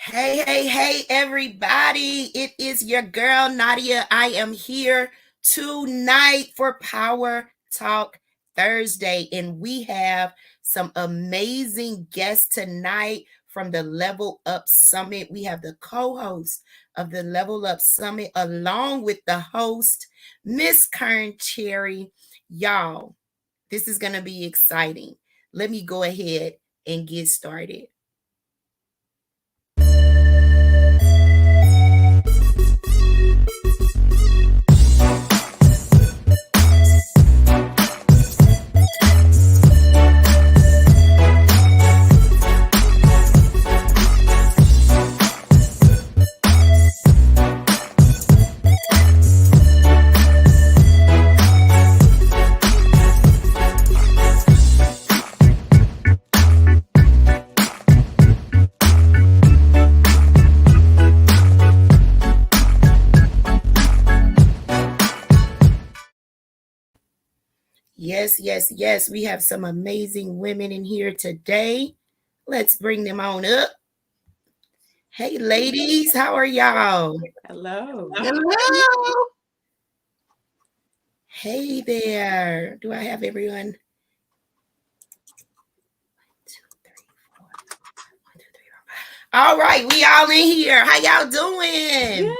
Hey, everybody. It is your girl, Nadia. I am here tonight for Power Talk Thursday, and we have some amazing guests tonight from the Level Up Summit. We have the co host of the Level Up Summit, along with the host, Miss Kern Cherry. Y'all, this is going to be exciting. Let me go ahead and get started. Yes. We have some amazing women in here today. Let's bring them on up. Hey, ladies, how are y'all? Hello. Hello. Hey there. Do I have everyone? 1, 2, 3, 4. 1, 2, 3, 4. All right, we all in here. How y'all doing?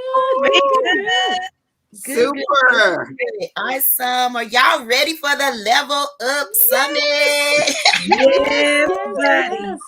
Super. Good. Awesome. Are y'all ready for the Level Up Summit? Yes.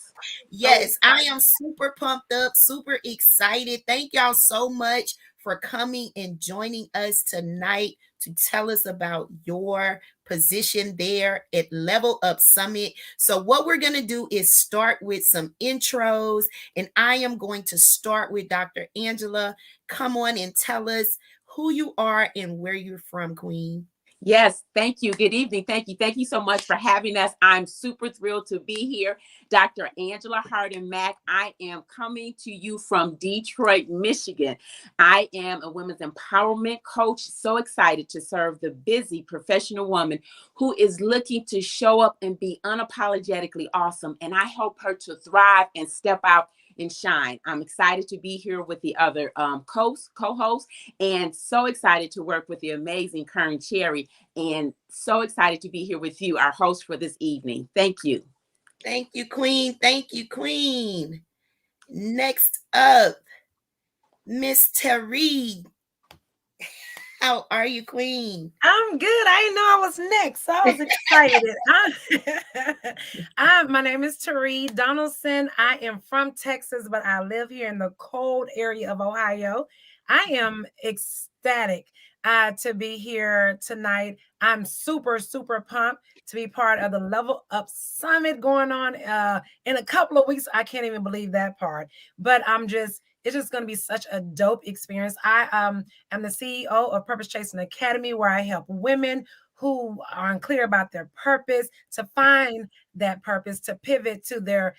Yes, I am super pumped up, super excited. Thank y'all so much for coming and joining us tonight to tell us about your position there at Level Up Summit. So, what we're going to do is start with some intros, and I am going to start with Dr. Angela. Come on and tell us who you are and where you're from, Queen. Yes, thank you. Good evening. Thank you. Thank you so much for having us. I'm super thrilled to be here. Dr. Angela Harden Mack. I am coming to you from Detroit, Michigan. I am a women's empowerment coach. So excited to serve the busy professional woman who is looking to show up and be unapologetically awesome. And I help her to thrive and step out and shine. I'm excited to be here with the other co-hosts, and so excited to work with the amazing Kern Cherry, and so excited to be here with you, our host for this evening. Thank you. Thank you, Queen. Thank you, Queen. Next up, Miss Terry. How are you, Queen? I'm good. I didn't know I was next, so I was excited. My name is Terry Donaldson. I am from Texas, but I live here in the cold area of Ohio. I am ecstatic to be here tonight. I'm super pumped to be part of the Level Up Summit going on in a couple of weeks. I can't even believe that part, but it's just going to be such a dope experience. I am the CEO of Purpose Chasing Academy, where I help women who are unclear about their purpose to find that purpose, to pivot to their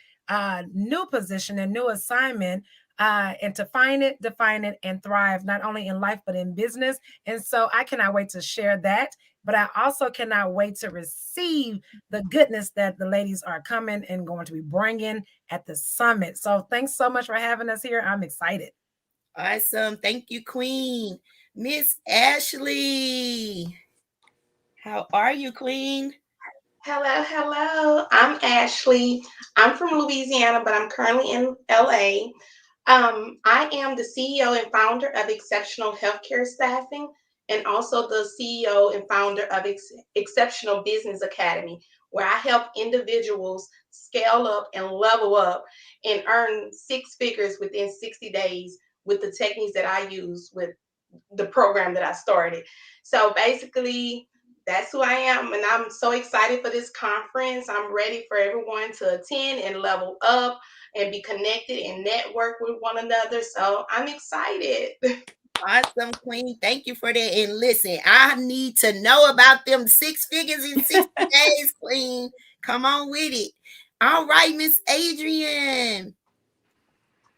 new position and new assignment, and to find it, define it, and thrive, not only in life, but in business. And so I cannot wait to share that. But I also cannot wait to receive the goodness that the ladies are coming and going to be bringing at the summit. So thanks so much for having us here. I'm excited. Awesome. Thank you, Queen. Miss Ashley. How are you, Queen? Hello. I'm Ashley. I'm from Louisiana, but I'm currently in LA. I am the CEO and founder of Exceptional Healthcare Staffing, and also the CEO and founder of Exceptional Business Academy, where I help individuals scale up and level up and earn six figures within 60 days with the techniques that I use with the program that I started. So basically, that's who I am, and I'm so excited for this conference. I'm ready for everyone to attend and level up and be connected and network with one another. So I'm excited. Awesome, Queen. Thank you for that. And listen, I need to know about them six figures in 60 days, Queen. Come on with it. All right, Miss Adrienne.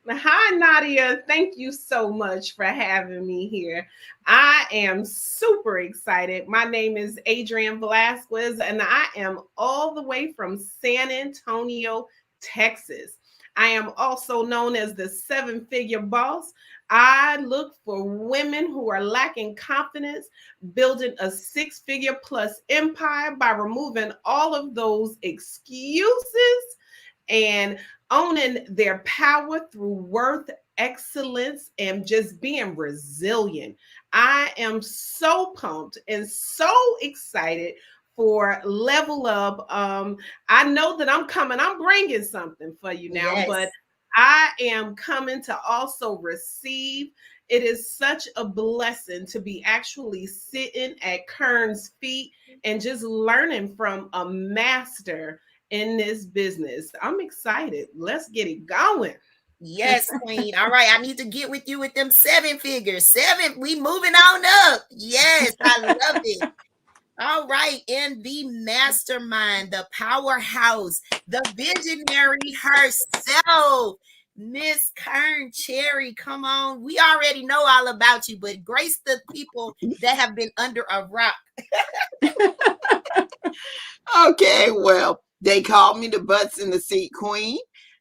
Hi, Nadia. Thank you so much for having me here. I am super excited. My name is Adrienne Velasquez, and I am all the way from San Antonio, Texas. I am also known as the 7-figure boss. I look for women who are lacking confidence, building a 6-figure plus empire by removing all of those excuses and owning their power through worth, excellence, and just being resilient. I am so pumped and so excited for Level Up. I know that I'm bringing something for you now, Yes. but I am coming to also receive. It is such a blessing to be actually sitting at Kern's feet and just learning from a master in this business. I'm excited. Let's get it going. Yes, Queen. All right. I need to get with you with them 7 figures. 7. We moving on up. Yes, I love it. All right. And the mastermind, the powerhouse, the visionary herself, Miss Kern Cherry. Come on. We already know all about you, but grace the people that have been under a rock. Okay, well, they call me the Butts in the Seat Queen.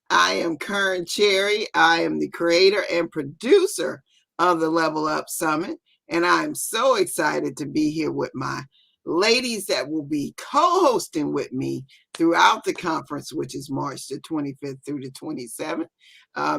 I am Kern Cherry. I am the creator and producer of the Level Up Summit, and I am so excited to be here with my ladies that will be co-hosting with me throughout the conference, which is March the 25th through the 27th.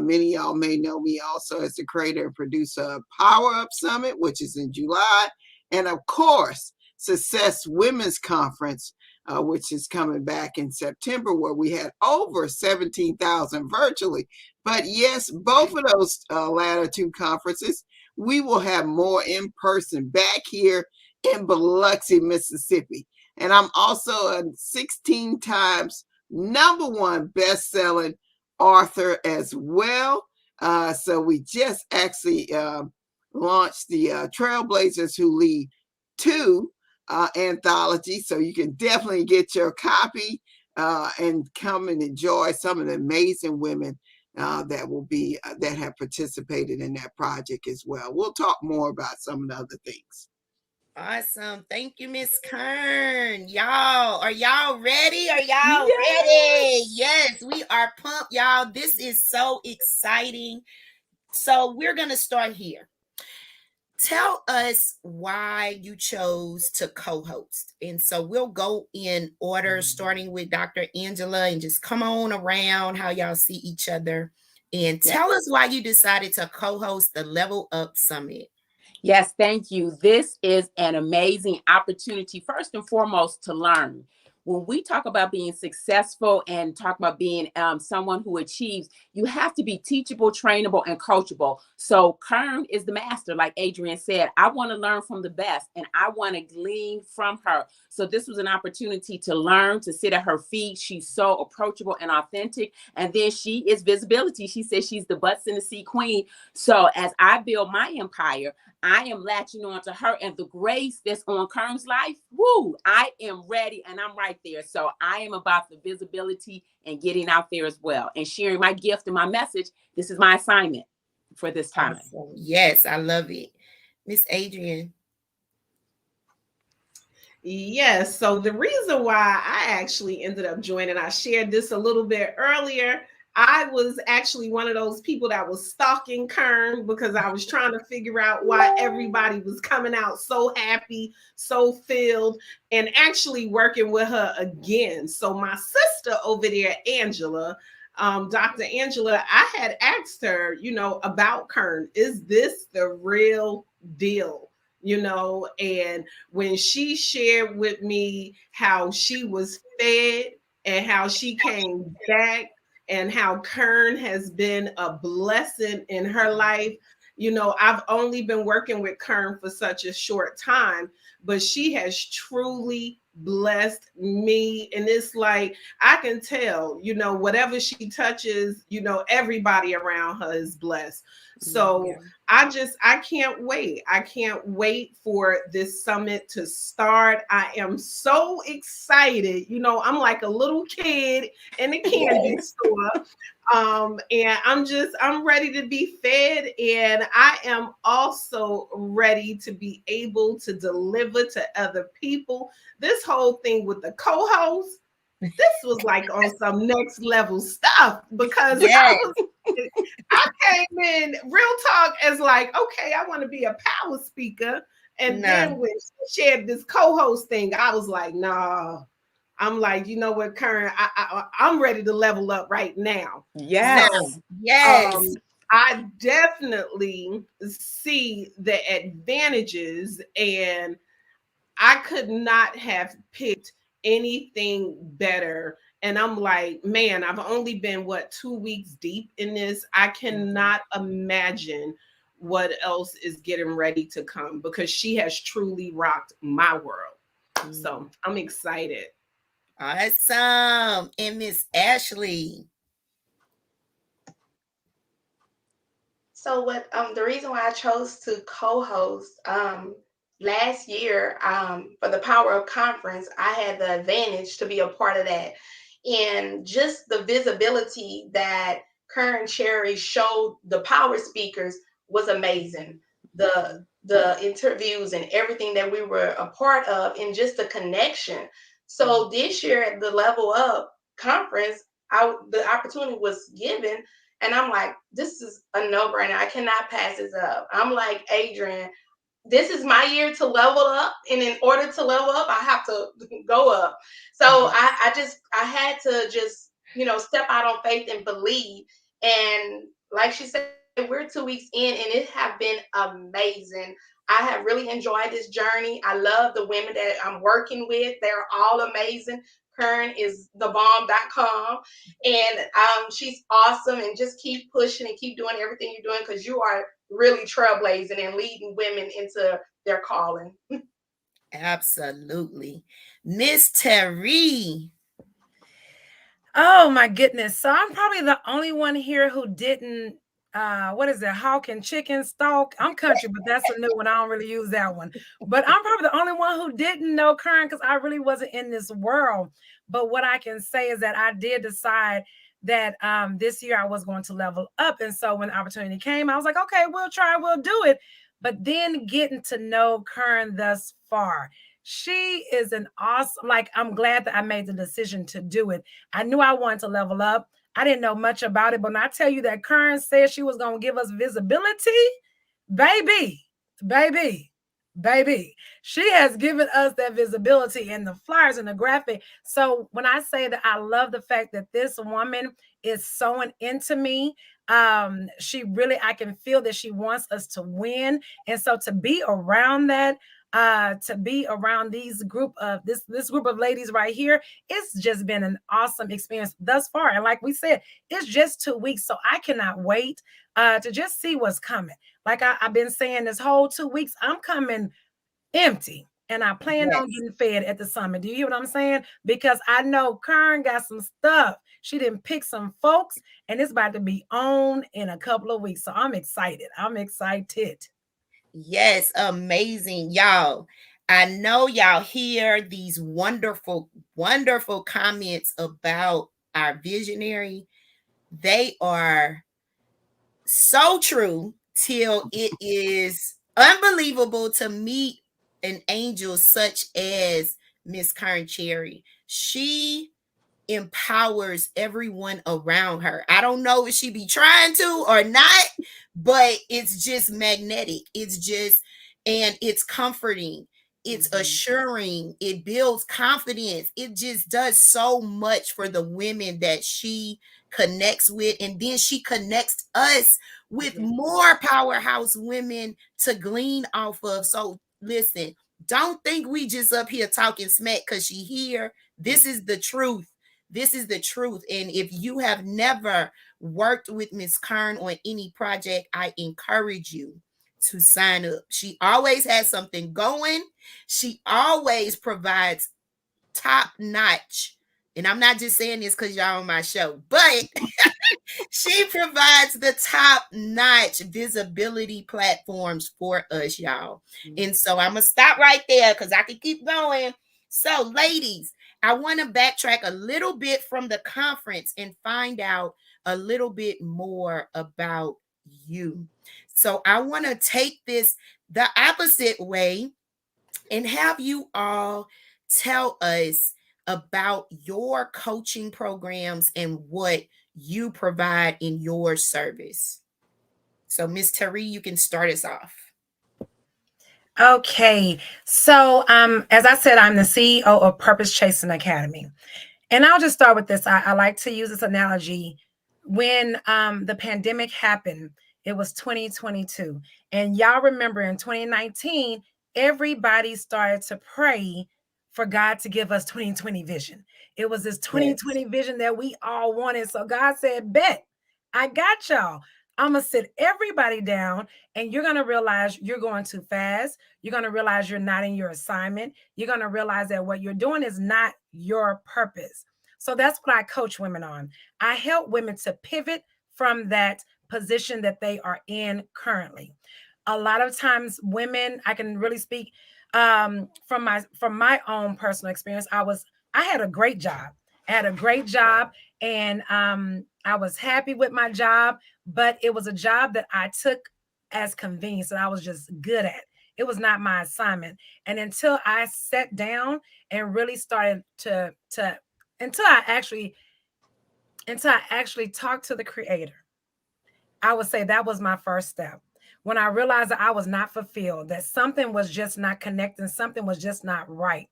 Many of y'all may know me also as the creator and producer of Power Up Summit, which is in July, and of course, Success Women's Conference, which is coming back in September, where we had over 17,000 virtually. But yes, both of those latter two conferences, we will have more in person back here in Biloxi, Mississippi. And I'm also a 16 times #1 best-selling author as well. So we just actually launched the Trailblazers Who Lead 2 anthology, so you can definitely get your copy and come and enjoy some of the amazing women that will be that have participated in that project as well. We'll talk more about some of the other things. Awesome. Thank you, Miss Kern. Y'all, are y'all ready? Are y'all Yes. ready? Yes, we are pumped, y'all. This is so exciting. So we're going to start here. Tell us why you chose to co-host. And so we'll go in order, starting with Dr. Angela, and just come on around how y'all see each other. And tell us why you decided to co-host the Level Up Summit. Yes, thank you. This is an amazing opportunity, first and foremost, to learn. When we talk about being successful and talk about being someone who achieves, you have to be teachable, trainable, and coachable. So Kern is the master, like Adrian said. I want to learn from the best, and I want to glean from her. So this was an opportunity to learn, to sit at her feet. She's so approachable and authentic. And then she is visibility. She says she's the Butts in the Seat Queen. So as I build my empire, I am latching on to her and the grace that's on Kern's life. Woo, I am ready and I'm right there. So I am about the visibility and getting out there as well and sharing my gift and my message. This is my assignment for this time. Awesome. Yes, I love it. Miss Adrian. Yes. So the reason why I actually ended up joining, I shared this a little bit earlier. I was actually one of those people that was stalking Kern because I was trying to figure out why everybody was coming out so happy, so filled, and actually working with her again. So my sister over there, Angela, Dr. Angela, I had asked her, about Kern. Is this the real deal? And when she shared with me how she was fed and how she came back and how Kern has been a blessing in her life. I've only been working with Kern for such a short time, but she has truly blessed me. And it's like, I can tell, whatever she touches, everybody around her is blessed. So I can't wait. I can't wait for this summit to start. I am so excited. I'm like a little kid in the candy store. And I'm ready to be fed. And I am also ready to be able to deliver to other people. This whole thing with the co-host, this was like on some next level stuff because Yes. I came in real talk as like, okay, I want to be a power speaker. And No. then when she shared this co-host thing, I was like, nah. I'm like, you know what, Karen, I'm ready to level up right now. Yes. So, Yes. I definitely see the advantages, and I could not have picked anything better. And I'm like, man, I've only been 2 weeks deep in this. I cannot imagine what else is getting ready to come because she has truly rocked my world. So I'm excited. Awesome. And Miss Ashley. So what the reason why I chose to co-host last year for the Power Up Conference, I had the advantage to be a part of that. And just the visibility that Karen Cherry showed the power speakers was amazing. The interviews and everything that we were a part of and just the connection. So this year at the Level Up conference, the opportunity was given and I'm like, this is a no-brainer. I cannot pass this up. I'm like, Adrian, this is my year to level up. And in order to level up, I have to go up. So I had to just, step out on faith and believe. And like she said, we're 2 weeks in and it have been amazing. I have really enjoyed this journey. I love the women that I'm working with. They're all amazing. Kern is thebomb.com and she's awesome and just keep pushing and keep doing everything you're doing because you are really trailblazing and leading women into their calling. Absolutely. Miss Terry. Oh my goodness. So I'm probably the only one here who didn't what is it? Hawk and chicken stalk. I'm country, but that's a new one. I don't really use that one. But I'm probably the only one who didn't know Kern because I really wasn't in this world. But what I can say is that I did decide that this year I was going to level up. And so when the opportunity came, I was like, okay, we'll try, we'll do it. But then getting to know Kern thus far, she is an awesome, I'm glad that I made the decision to do it. I knew I wanted to level up. I didn't know much about it, but when I tell you that Kern said she was going to give us visibility, baby, she has given us that visibility and the flyers and the graphic. So when I say that I love the fact that this woman is sewing into me, she really, I can feel that she wants us to win. And so to be around that, to be around this group of ladies right here, it's just been an awesome experience thus far. And like we said, it's just 2 weeks, so I cannot wait to just see what's coming. Like I've been saying this whole 2 weeks, I'm coming empty. And I plan on getting fed at the summit. Do you hear what I'm saying? Because I know Kern got some stuff. She didn't pick some folks, and it's about to be on in a couple of weeks. So I'm excited. I'm excited. Yes, amazing. Y'all, I know y'all hear these wonderful, wonderful comments about our visionary. They are so true till it is unbelievable to meet an angel such as Miss Kern Cherry. She empowers everyone around her. I don't know if she be trying to or not, but it's just magnetic. And it's comforting. It's assuring. It builds confidence. It just does so much for the women that she connects with. And then she connects us with more powerhouse women to glean off of. So listen, don't think we just up here talking smack because she here. This is the truth. This is the truth. And if you have never worked with Miss Kern on any project, I encourage you to sign up. She always has something going. She always provides top notch. And I'm not just saying this because y'all on my show, but she provides the top notch visibility platforms for us, y'all. And so I'm going to stop right there because I can keep going. So, ladies, I want to backtrack a little bit from the conference and find out a little bit more about you. So I want to take this the opposite way and have you all tell us about your coaching programs and what you provide in your service. So, Ms. Tari, you can start us off. Okay, so as I said, I'm the CEO of Purpose Chasing Academy. And I'll just start with this. I like to use this analogy. When the pandemic happened, it was 2022. And y'all remember in 2019, everybody started to pray for God to give us 2020 vision. It was this 2020 vision that we all wanted. So God said, bet, I got y'all. I'm going to sit everybody down and you're going to realize you're going too fast. You're going to realize you're not in your assignment. You're going to realize that what you're doing is not your purpose. So that's what I coach women on. I help women to pivot from that position that they are in currently. A lot of times women, I can really speak from my own personal experience. I had a great job. And I was happy with my job, but it was a job that I took as convenience that I was just good at. It was not my assignment. And until I sat down and really started until I actually talked to the Creator, I would say that was my first step. When I realized that I was not fulfilled, that something was just not connecting, something was just not right.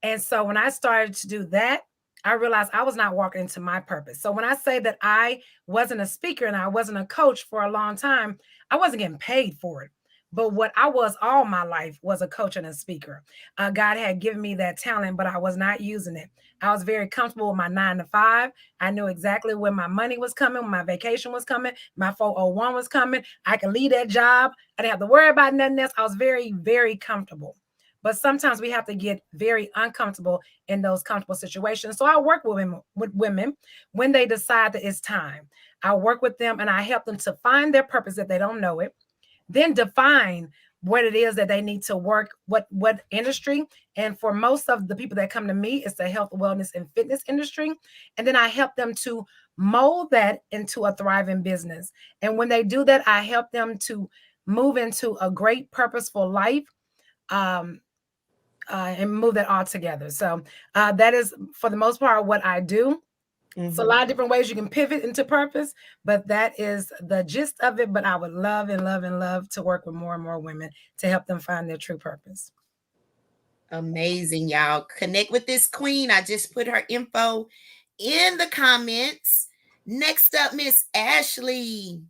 And so when I started to do that, I realized I was not walking into my purpose. So when I say that I wasn't a speaker and I wasn't a coach for a long time, I wasn't getting paid for it. But what I was all my life was a coach and a speaker. God had given me that talent, but I was not using it. I was very comfortable with my 9 to 5. I knew exactly when my money was coming, when my vacation was coming, my 401 was coming. I could leave that job. I didn't have to worry about nothing else. I was very, very comfortable. But sometimes we have to get very uncomfortable in those comfortable situations. So I work with women when they decide that it's time. I work with them and I help them to find their purpose if they don't know it, then define what it is that they need to work, what industry. And for most of the people that come to me, it's the health, wellness, and fitness industry. And then I help them to mold that into a thriving business. And when they do that, I help them to move into a great, purposeful life. And move that all together. So that is, for the most part, what I do. It's a lot of different ways you can pivot into purpose, but that is the gist of it. But I would love and love and love to work with more and more women to help them find their true purpose. Amazing, y'all. Connect with this queen. I just put her info in the comments. Next up, Miss Ashley.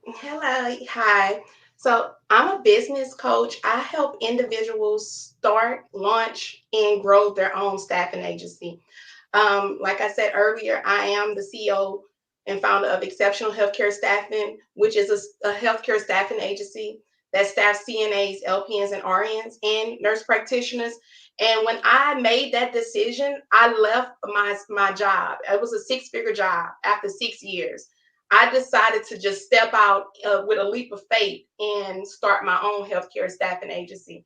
Hello. Hi. So I'm a business coach. I help individuals start, launch, and grow their own staffing agency. Like I said earlier, I am the CEO and founder of Exceptional Healthcare Staffing, which is a healthcare staffing agency that staffs CNAs, LPNs, and RNs, and nurse practitioners. And when I made that decision, I left my job. It was a 6-figure job after 6 years. I decided to just step out with a leap of faith and start my own healthcare staffing agency.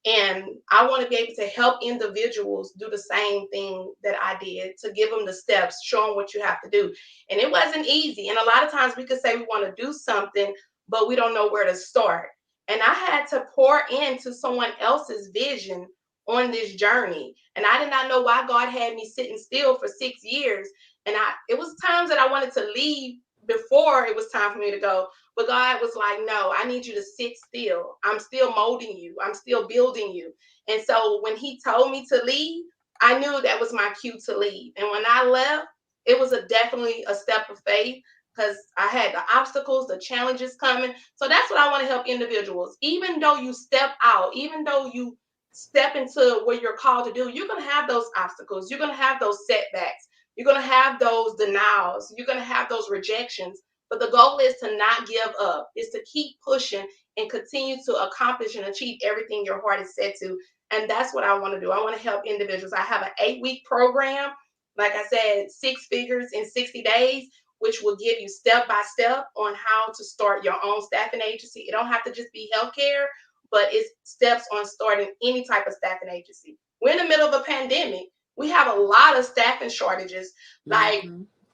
And I want to be able to help individuals do the same thing that I did, to give them the steps, show them what you have to do. And it wasn't easy. And a lot of times we could say we want to do something, but we don't know where to start. And I had to pour into someone else's vision on this journey. And I did not know why God had me sitting still for 6 years. And it was times that I wanted to leave before it was time for me to go. But God was like, no, I need you to sit still. I'm still molding you. I'm still building you. And so when he told me to leave, I knew that was my cue to leave. And when I left, it was definitely a step of faith, because I had the obstacles, the challenges coming. So that's what I want to help individuals. Even though you step out, even though you step into what you're called to do, you're going to have those obstacles. You're going to have those setbacks. You're going to have those denials. You're going to have those rejections. But the goal is to not give up, is to keep pushing and continue to accomplish and achieve everything your heart is set to. And that's what I want to do. I want to help individuals. I have an 8-week program, like I said, 6 figures in 60 days, which will give you step by step on how to start your own staffing agency. It don't have to just be healthcare, but it's steps on starting any type of staffing agency. We're in the middle of a pandemic. We have a lot of staffing shortages. Like,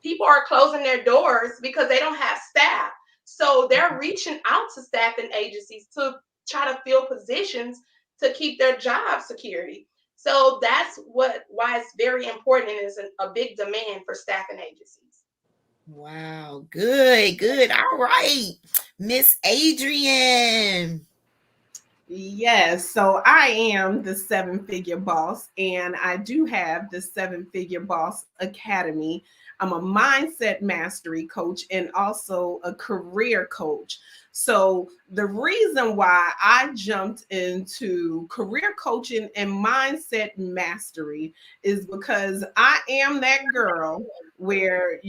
people are closing their doors because they don't have staff. So they're reaching out to staffing agencies to try to fill positions to keep their job security. So that's why it's very important and is a big demand for staffing agencies. Wow, good, good. All right, Miss Adrienne. Yes, so I am the Seven Figure Boss, and I do have the Seven Figure Boss Academy. I'm a mindset mastery coach and also a career coach. So, the reason why I jumped into career coaching and mindset mastery is because I am that girl where,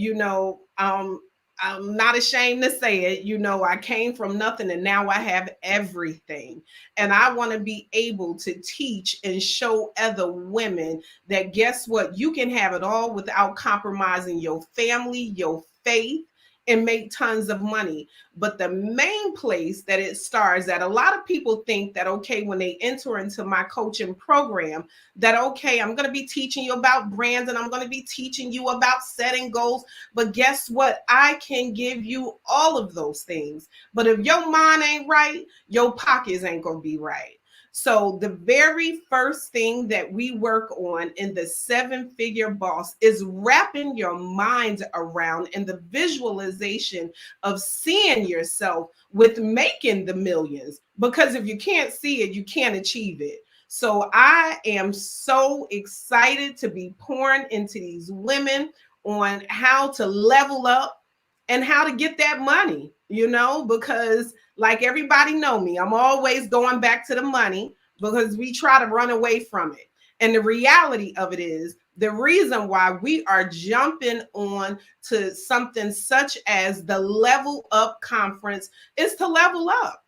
I'm not ashamed to say it. I came from nothing and now I have everything. And I want to be able to teach and show other women that guess what? You can have it all without compromising your family, your faith, and make tons of money. But the main place that it starts, that a lot of people think that, okay, when they enter into my coaching program, that, okay, I'm going to be teaching you about brands and I'm going to be teaching you about setting goals. But guess what? I can give you all of those things. But if your mind ain't right, your pockets ain't going to be right. So the very first thing that we work on in the Seven Figure Boss is wrapping your mind around and the visualization of seeing yourself with making the millions. Because if you can't see it, you can't achieve it. So I am so excited to be pouring into these women on how to level up and how to get that money, because like everybody know me, I'm always going back to the money because we try to run away from it. And the reality of it is the reason why we are jumping on to something such as the Level Up Conference is to level up.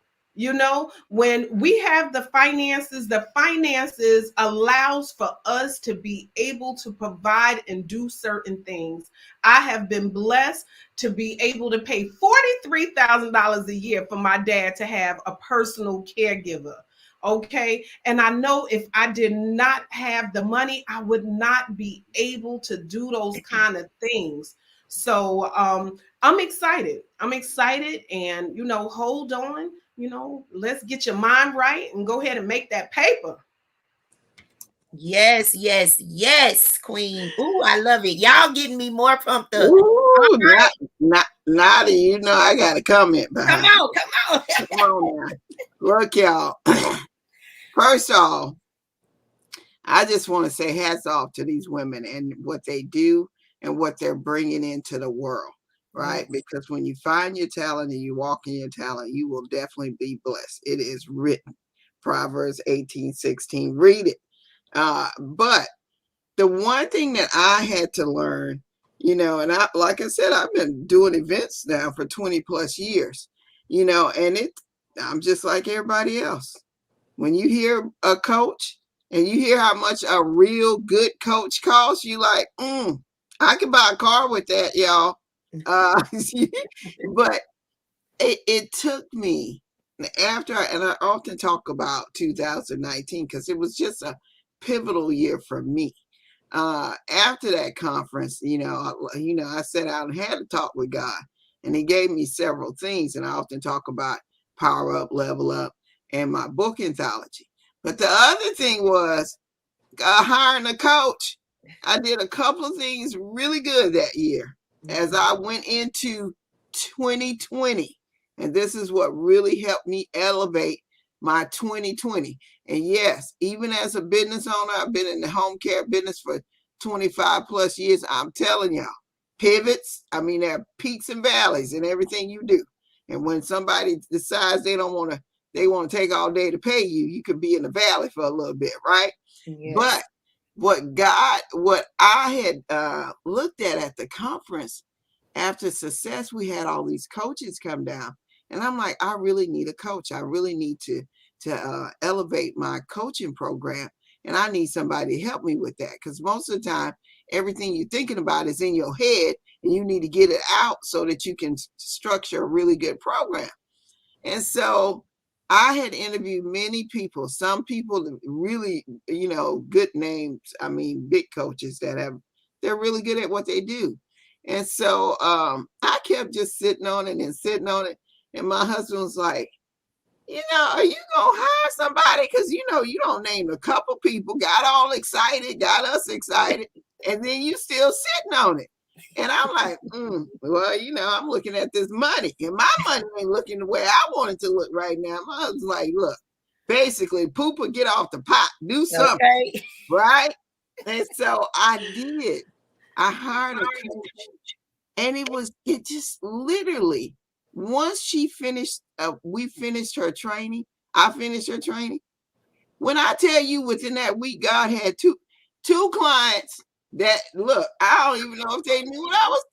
When we have the finances allows for us to be able to provide and do certain things. I have been blessed to be able to pay $43,000 a year for my dad to have a personal caregiver. Okay. And I know if I did not have the money, I would not be able to do those kind of things. So I'm excited. And, hold on. Let's get your mind right and go ahead and make that paper. Yes, yes, yes, Queen. Ooh, I love it. Y'all getting me more pumped up. Ooh, Nadia, I got a comment behind. Come on. Come on now. Look, y'all. First of all, I just want to say hats off to these women and what they do and what they're bringing into the world, right? Because when you find your talent and you walk in your talent, you will definitely be blessed. It is written. Proverbs 18:16. Read it. But the one thing that I had to learn, and like I said, I've been doing events now for 20 plus years, and I'm just like everybody else. When you hear a coach and you hear how much a real good coach costs, you like, I can buy a car with that, y'all. But it took me and I often talk about 2019 because it was just a pivotal year for me. After that conference, I sat out and had a talk with God, and He gave me several things. And I often talk about Power Up, Level Up, and my book anthology. But the other thing was hiring a coach. I did a couple of things really good that year as I went into 2020. And this is what really helped me elevate my 2020. And yes, even as a business owner, I've been in the home care business for 25 plus years. I'm telling y'all, pivots, there are peaks and valleys in everything you do. And when somebody decides they want to take all day to pay you, you could be in the valley for a little bit, right? Yes. But what I had looked at the conference, after success, we had all these coaches come down. And I'm like, I really need a coach. I really need to elevate my coaching program. And I need somebody to help me with that. Because most of the time, everything you're thinking about is in your head and you need to get it out so that you can structure a really good program. And so I had interviewed many people, some people really, good names. Big coaches they're really good at what they do. And so I kept just sitting on it. And my husband was like, are you gonna hire somebody? Because you don't name a couple people, got all excited, got us excited, and then you still sitting on it. And I'm like, well, I'm looking at this money, and my money ain't looking the way I want it to look right now. My husband's like, look, basically, Poopa, get off the pot, do something, Okay. right? And so I did. I hired a coach, and it just literally, once she finished, we finished her training. I finished her training. When I tell you within that week, God had two clients that, look, I don't even know if they knew what I was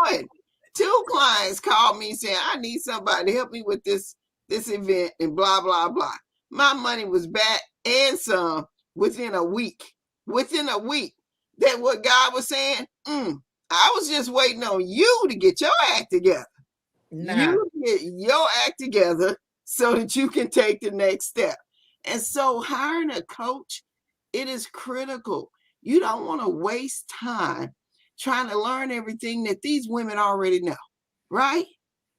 doing. Two clients called me saying, I need somebody to help me with this event and blah, blah, blah. My money was back and some within a week. Within a week. That what God was saying, I was just waiting on you to get your act together. Nah. You get your act together so that you can take the next step. And so hiring a coach, it is critical. You don't want to waste time trying to learn everything that these women already know, right?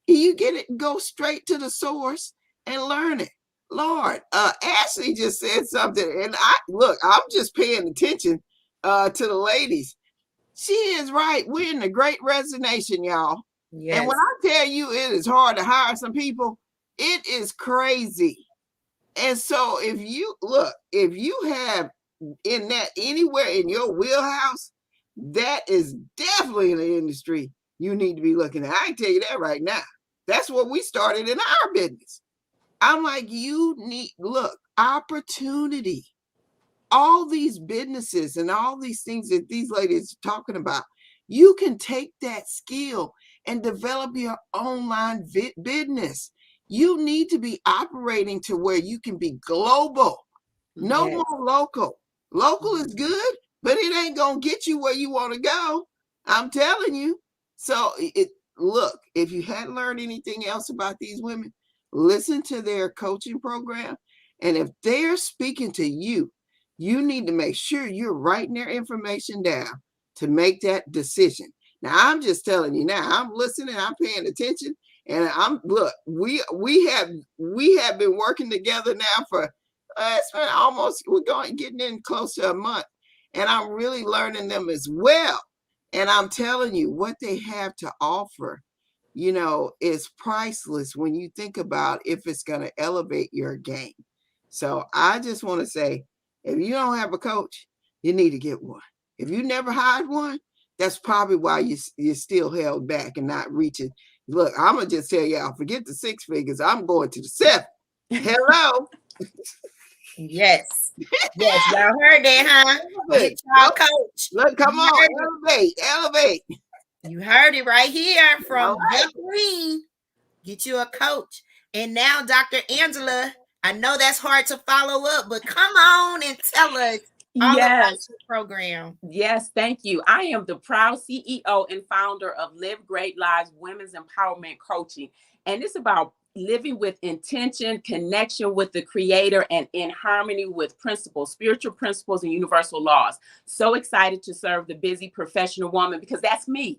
You get it, go straight to the source and learn it. Lord, Ashley just said something, and I'm just paying attention to the ladies. She is right. We're in the great resignation, y'all. Yes. And when I tell you it is hard to hire some people, it is crazy. And so if you have in that anywhere in your wheelhouse, that is definitely in the industry you need to be looking at. I can tell you that right now. That's what we started in our business. I'm like, opportunity. All these businesses and all these things that these ladies are talking about, you can take that skill and develop your online business. You need to be operating to where you can be global, no more local. Local is good, but it ain't gonna get you where you want to go. I'm telling you. So look, if you hadn't learned anything else about these women, listen to their coaching program. And if they're speaking to you, you need to make sure you're writing their information down to make that decision. Now, I'm just telling you now, I'm listening, I'm paying attention, and we have been working together now for it's been almost, getting in close to a month, and I'm really learning them as well. And I'm telling you, what they have to offer, is priceless when you think about if it's going to elevate your game. So I just want to say, if you don't have a coach, you need to get one. If you never hired one, that's probably why you're still held back and not reaching. Look, I'm going to just tell y'all, forget the 6 figures. I'm going to the 7. Hello. Yes. Yes, y'all heard that, huh? Get y'all coach. Look, come on, elevate. You heard it right here from the Queen. Get you a coach. And now, Dr. Angela, I know that's hard to follow up, but come on and tell us all about your program. Yes, thank you. I am the proud CEO and founder of Live Great Lives Women's Empowerment Coaching. And it's about living with intention, connection with the Creator, and in harmony with spiritual principles, and universal laws. So excited to serve the busy professional woman, because that's me.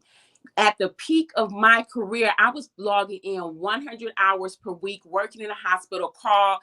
At the peak of my career, I was logging in 100 hours per week, working in a hospital, call,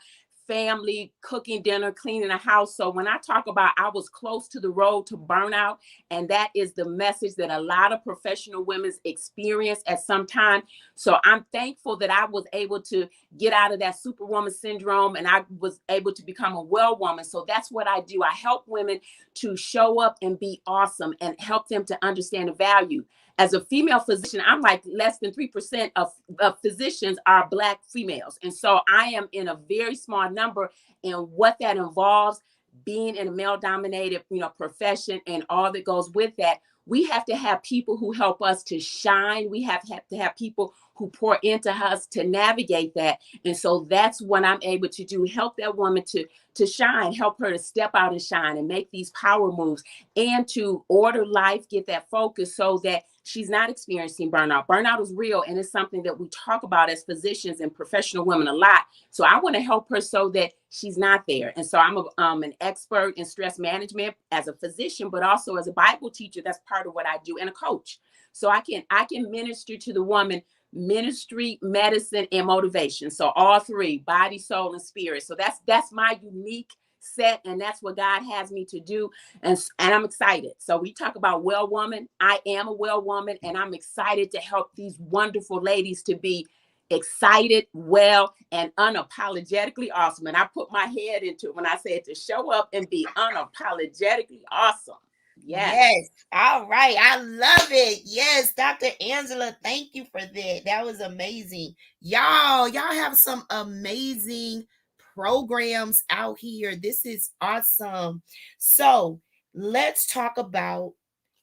family, cooking dinner, cleaning a house. So when I talk about I was close to the road to burnout, and that is the message that a lot of professional women experience at some time. So I'm thankful that I was able to get out of that superwoman syndrome, and I was able to become a well woman. So that's what I do. I help women to show up and be awesome and help them to understand the value. As a female physician, I'm like less than 3% of physicians are Black females. And so I am in a very small number, and what that involves, being in a male-dominated, profession and all that goes with that. We have to have people who help us to shine. We have to have people who pour into us to navigate that. And so that's what I'm able to do, help that woman to shine, help her to step out and shine and make these power moves, and to order life, get that focus so that she's not experiencing burnout. Burnout is real, and it's something that we talk about as physicians and professional women a lot. So I want to help her so that she's not there. And so I'm an expert in stress management as a physician, but also as a Bible teacher. That's part of what I do, and a coach. So I can minister to the woman ministry, medicine, and motivation. So all three, body, soul, and spirit. So that's my unique set, and that's what God has me to do. And I'm excited. So we talk about well woman. I am a well woman, and I'm excited to help these wonderful ladies to be excited, well, and unapologetically awesome. And I put my head into it when I said to show up and be unapologetically awesome. Yes. All right. I love it. Yes, Dr. Angela, thank you for that. That was amazing. Y'all have some amazing programs out here. This is awesome. So let's talk about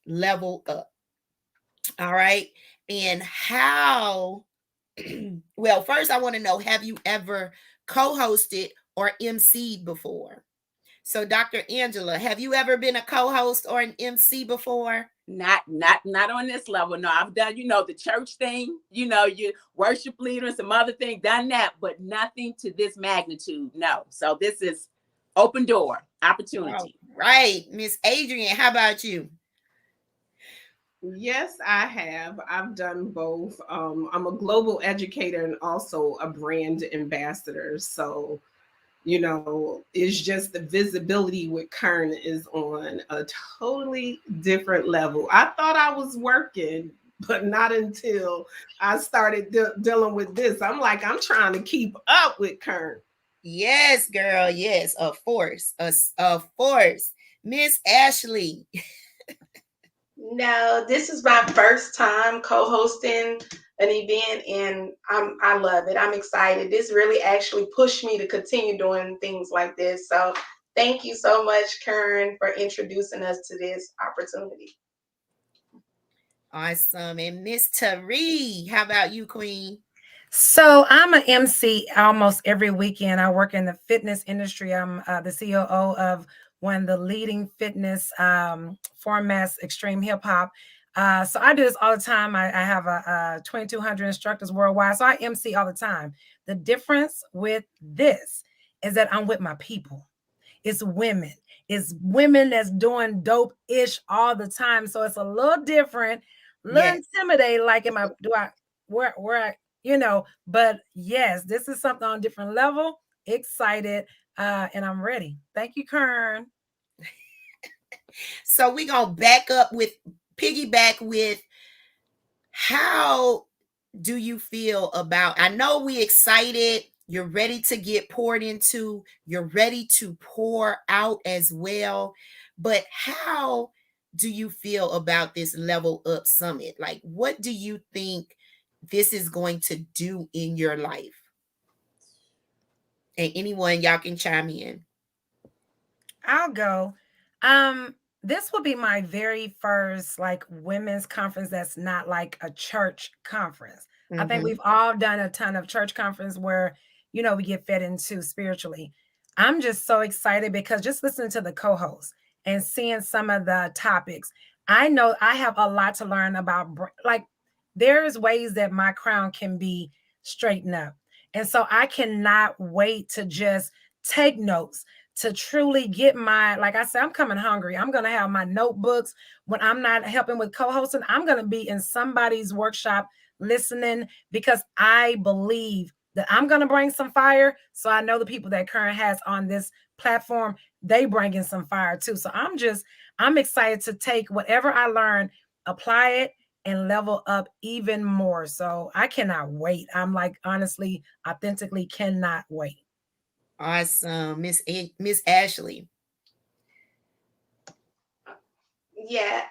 Level Up. All right. And how, well, first I want to know, have you ever co-hosted or emceed before? So, Dr. Angela, have you ever been a co-host or an MC before? Not on this level. No, I've done, the church thing, you worship leader and some other thing, done that, but nothing to this magnitude. No. So this is open door opportunity. All right. Miss Adrienne, how about you? Yes, I have. I've done both. I'm a global educator and also a brand ambassador. So, it's just the visibility with Kern is on a totally different level. I thought I was working, but not until I started dealing with this. I'm like, I'm trying to keep up with Kern. Yes, girl. Yes, of course. Of course. Miss Ashley. No, this is my first time co-hosting an event, and I love it. I'm excited. This really actually pushed me to continue doing things like this. So thank you so much, Kern, for introducing us to this opportunity. Awesome. And Miss Tari, how about you, Queen? So I'm an MC almost every weekend. I work in the fitness industry. I'm the COO of one of the leading fitness formats, Extreme Hip Hop. So I do this all the time. I have a 2,200 instructors worldwide. So I MC all the time. The difference with this is that I'm with my people. It's women. It's women that's doing dope-ish all the time. So it's a little different, a little intimidating. Like, but yes, this is something on a different level. Excited. And I'm ready. Thank you, Kern. So we're going to piggyback with, how do you feel about, I know we excited, you're ready to get poured into, you're ready to pour out as well, but how do you feel about this Level Up Summit? Like, what do you think this is going to do in your life? And anyone, y'all can chime in. I'll go. This will be my very first women's conference that's not like a church conference. Mm-hmm. I think we've all done a ton of church conference where, we get fed into spiritually. I'm just so excited because just listening to the co-hosts and seeing some of the topics, I know I have a lot to learn about. There's ways that my crown can be straightened up. And so I cannot wait to just take notes, to truly get like I said, I'm coming hungry. I'm going to have my notebooks. When I'm not helping with co-hosting, I'm going to be in somebody's workshop listening, because I believe that I'm going to bring some fire. So I know the people that Kern has on this platform, they bring in some fire too. So I'm excited to take whatever I learn, apply it, and level up even more. So I cannot wait. I'm honestly, authentically cannot wait. Awesome. Miss Ashley. Yeah,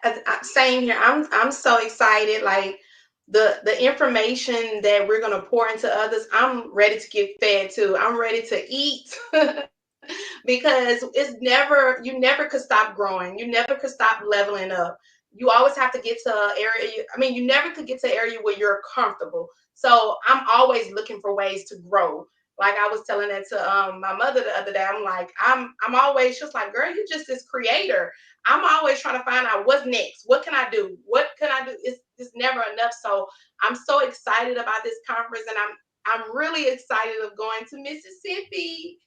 same here. I'm so excited. Like the information that we're gonna pour into others, I'm ready to get fed too. I'm ready to eat because you never could stop growing. You never could stop leveling up. You always have to get to an area. I mean, you never could get to an area where you're comfortable. So I'm always looking for ways to grow. Like I was telling that to my mother the other day. I'm like, I'm always just like, girl, you're just this creator. I'm always trying to find out what's next. What can I do? What can I do? It's never enough. So I'm so excited about this conference, and I'm really excited of going to Mississippi.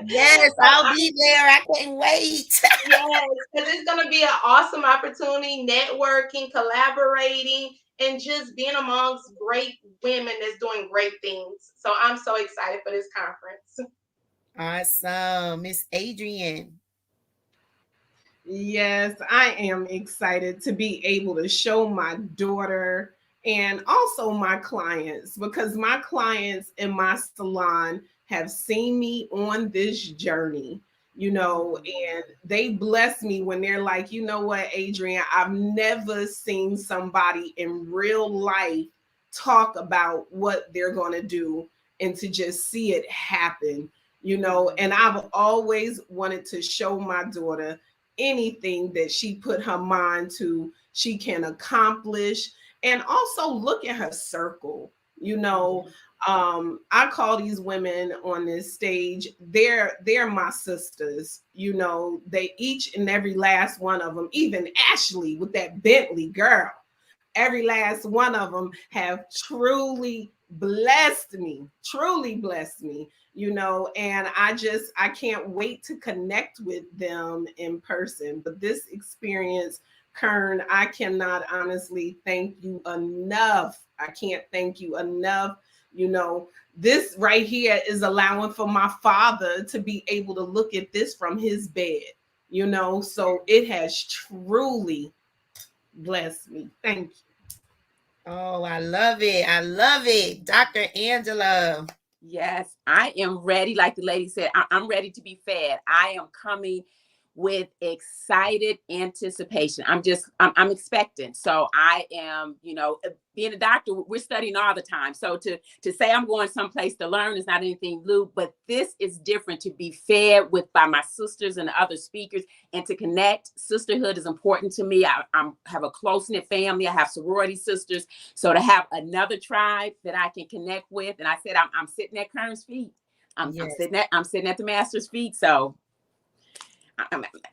Yes, I'll be there. I can't wait. Yes, because it's going to be an awesome opportunity, networking, collaborating, and just being amongst great women that's doing great things. So I'm so excited for this conference. Awesome. Miss Adrienne. Yes, I am excited to be able to show my daughter and also my clients, because my clients in my salon have seen me on this journey, and they bless me when they're like, you know what, Adrienne, I've never seen somebody in real life talk about what they're going to do and to just see it happen, and I've always wanted to show my daughter anything that she put her mind to, she can accomplish. And also look at her circle. I call these women on this stage, they're my sisters. They each and every last one of them, even Ashley with that Bentley, girl, every last one of them have truly blessed me, and I can't wait to connect with them in person. But this experience, Kern, I cannot honestly thank you enough. I can't thank you enough. This right here is allowing for my father to be able to look at this from his bed, so it has truly blessed me. Thank you. Oh, I love it. I love it. Dr. Angela. Yes, I am ready. Like the lady said, I'm ready to be fed. I am coming with excited anticipation. I'm expectant. So I am, being a doctor, we're studying all the time. So to say I'm going someplace to learn is not anything new, but this is different, to be fed by my sisters and the other speakers and to connect. Sisterhood is important to me. I have a close-knit family. I have sorority sisters. So to have another tribe that I can connect with. And I said, I'm sitting at Kern's feet. I'm sitting at the master's feet. So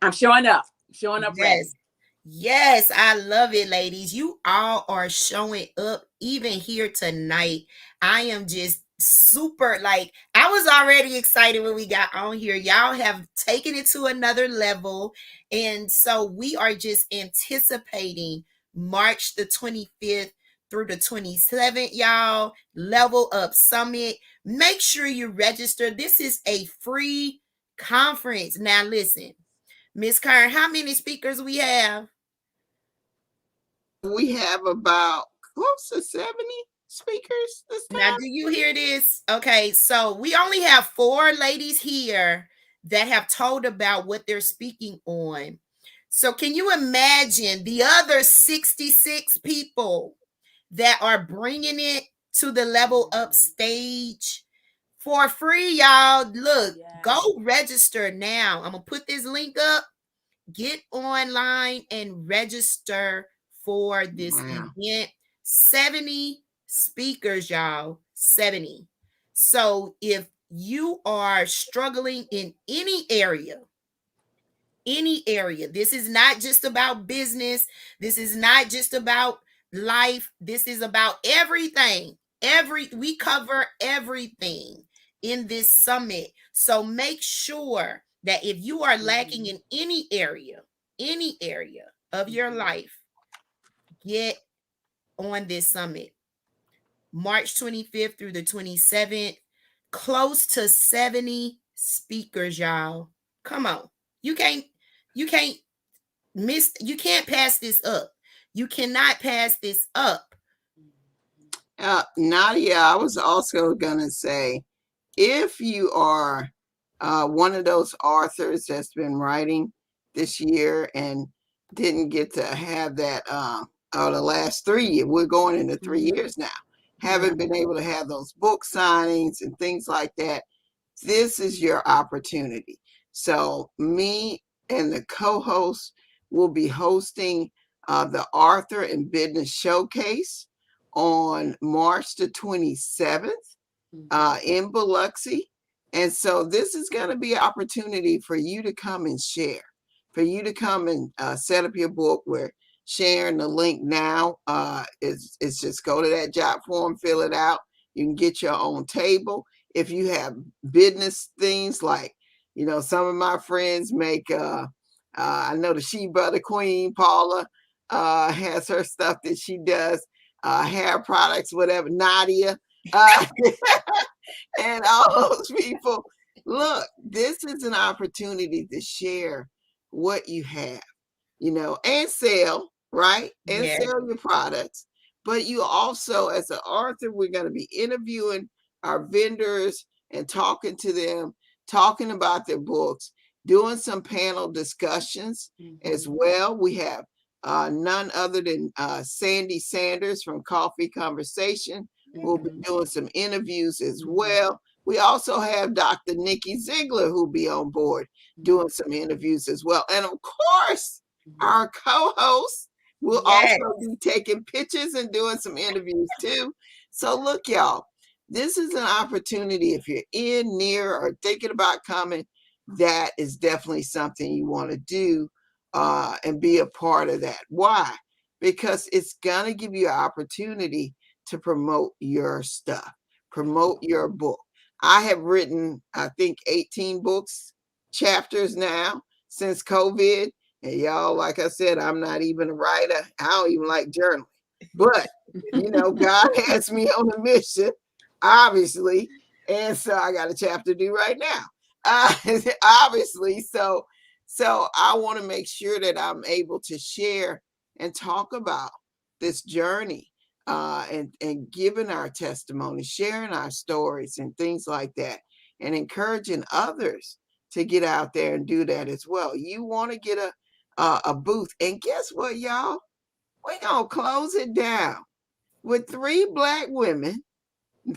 I'm showing up ready. Yes, I love it, ladies. You all are showing up even here tonight. I am just super, I was already excited when we got on here. Y'all have taken it to another level. And so we are just anticipating March the 25th through the 27th, y'all. Level Up Summit. Make sure you register. This is a free conference. Now listen, Miss Kern, how many speakers we have? We have about close to 70 speakers this time. Now, do you hear this? Okay, so we only have 4 ladies here that have told about what they're speaking on. So can you imagine the other 66 people that are bringing it to the Level Up stage for free, y'all? Look, Go register now. I'm going to put this link up. Get online and register for this event. 70 speakers, y'all. 70. So if you are struggling in any area, this is not just about business. This is not just about life. This is about everything. We cover everything in this summit. So make sure that if you are lacking in any area of your life, get on this summit. March 25th through the 27th. Close to 70 speakers, y'all. Come on. You can't pass this up. You cannot pass this up. Nadia, I was also going to say, if you are one of those authors that's been writing this year and didn't get to have that the last 3 years, we're going into 3 years now, haven't been able to have those book signings and things like that, this is your opportunity. So me and the co-host will be hosting the Author and Business Showcase on March the 27th in Biloxi. And so this is going to be an opportunity for you to come and share, for you to come and set up your book. We're sharing the link now. It's just go to that job form, fill it out. You can get your own table. If you have business things like, some of my friends make, I know the She Butter Queen, Paula, has her stuff that she does. hair products, whatever, Nadia, uh, and all those people. Look, this is an opportunity to share what you have, and sell, right? And Yes. sell your products. But you also, as an author, we're going to be interviewing our vendors and talking to them, talking about their books, doing some panel discussions as well. We have none other than Sandy Sanders from Coffee Conversation. We'll be doing some interviews as well. We also have Dr. Nikki Ziegler who'll be on board doing some interviews as well. And of course, our co-host will Yes. also be taking pictures and doing some interviews too. So look, y'all, this is an opportunity. If you're in, near, or thinking about coming, that is definitely something you want to do and be a part of that. Why? Because it's going to give you an opportunity to promote your stuff, promote your book. I have written, I think, 18 books, chapters now since COVID. And y'all, like I said, I'm not even a writer. I don't even like journaling. But, God has me on a mission, obviously. And so I got a chapter due right now. Obviously. So I want to make sure that I'm able to share and talk about this journey and giving our testimony, sharing our stories and things like that, and encouraging others to get out there and do that as well. You want to get a booth. And guess what, y'all? We're going to close it down with 3 Black women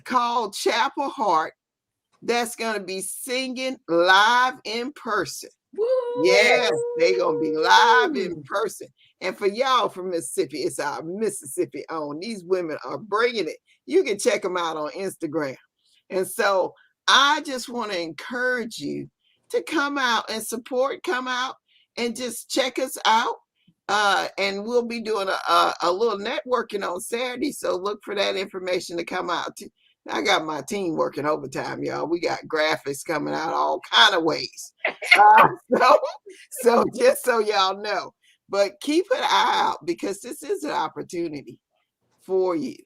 called Chapel Heart that's going to be singing live in person. Woo! Yes, they're going to be live in person. And for y'all from Mississippi, it's our Mississippi own. These women are bringing it. You can check them out on Instagram. And so I just want to encourage you to come out and support, come out and just check us out. And we'll be doing a little networking on Saturday. So look for that information to come out. I got my team working overtime, y'all. We got graphics coming out all kind of ways. So just so y'all know, but keep an eye out because this is an opportunity for you